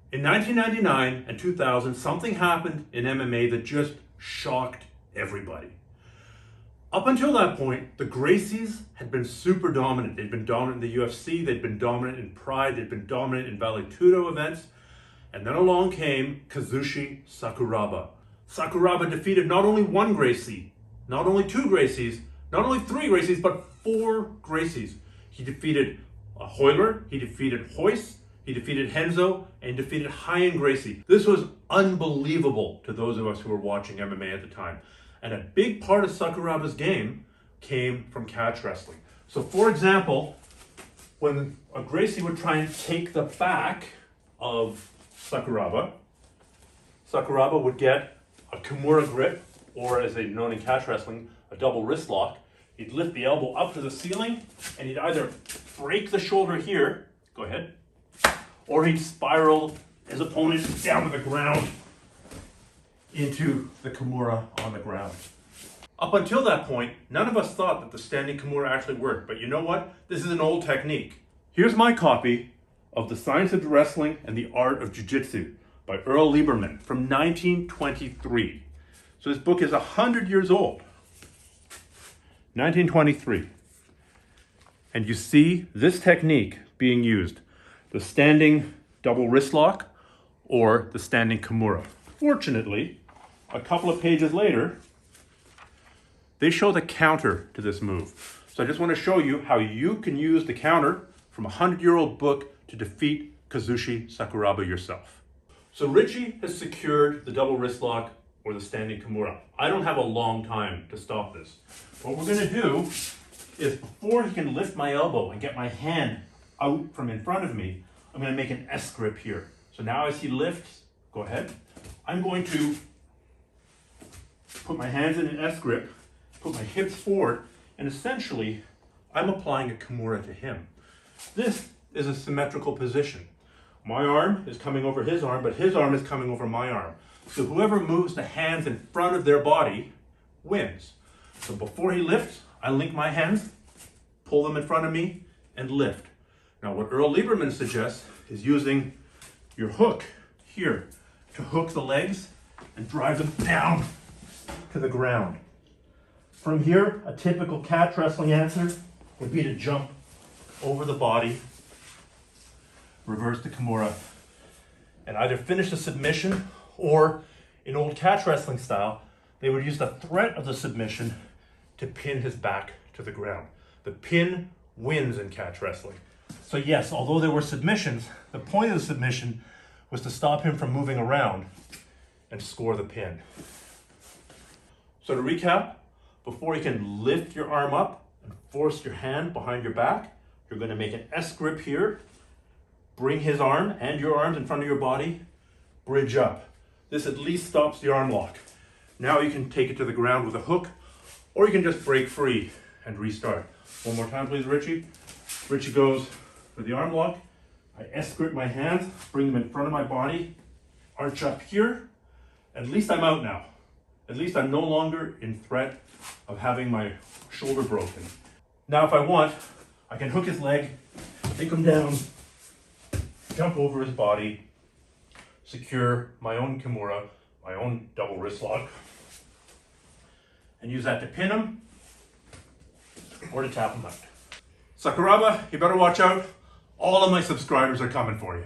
In 1999 and 2000, something happened in MMA that just shocked everybody. Up until that point, the Gracies had been super dominant. They'd been dominant in the UFC, they'd been dominant in Pride, they'd been dominant in Vale Tudo events, and then along came Kazushi Sakuraba. Sakuraba defeated not only one Gracie, not only two Gracies, not only three Gracies, but four Gracies. He defeated Hoyler, he defeated Hoist, he defeated Henzo, and defeated high-end Gracie. This was unbelievable to those of us who were watching MMA at the time. And a big part of Sakuraba's game came from catch wrestling. So for example, when a Gracie would try and take the back of Sakuraba, Sakuraba would get a Kimura grip, or as they're known in catch wrestling, a double wrist lock. He'd lift the elbow up to the ceiling, and he'd either break the shoulder here, go ahead, or he'd spiral his opponent down to the ground into the Kimura on the ground. Up until that point, none of us thought that the standing Kimura actually worked, but you know what? This is an old technique. Here's my copy of The Science of Wrestling and the Art of Jiu-jitsu by Earle Lieberman from 1923. So this book is 100 years old. 1923. And you see this technique being used, the standing double wrist lock or the standing Kimura. Fortunately, a couple of pages later, they show the counter to this move. So I just want to show you how you can use the counter from a 100-year-old book to defeat Kazushi Sakuraba yourself. So Richie has secured the double wrist lock or the standing Kimura. I don't have a long time to stop this. What we're going to do is, before he can lift my elbow and get my hand out from in front of me, I'm going to make an S grip here. So now as he lifts, go ahead, I'm going to put my hands in an S grip, put my hips forward, and essentially I'm applying a Kimura to him. This is a symmetrical position. My arm is coming over his arm, but his arm is coming over my arm. So whoever moves the hands in front of their body wins. So before he lifts, I link my hands, pull them in front of me, and lift. Now what Earle Lieberman suggests is using your hook here to hook the legs and drive them down to the ground. From here, a typical catch wrestling answer would be to jump over the body, reverse the Kimura, and either finish the submission, or in old catch wrestling style, they would use the threat of the submission to pin his back to the ground. The pin wins in catch wrestling. So yes, although there were submissions, the point of the submission was to stop him from moving around and score the pin. So to recap, before you can lift your arm up and force your hand behind your back, you're going to make an S grip here, bring his arm and your arms in front of your body, bridge up. This at least stops the arm lock. Now you can take it to the ground with a hook, or you can just break free and restart. One more time, please, Richie. Richie goes for the arm lock. I S grip my hands, bring them in front of my body, arch up here. At least I'm out now. At least I'm no longer in threat of having my shoulder broken. Now if I want, I can hook his leg, take him down, jump over his body, secure my own Kimura, my own double wrist lock, and use that to pin him or to tap him out. Sakuraba, you better watch out. All of my subscribers are coming for you.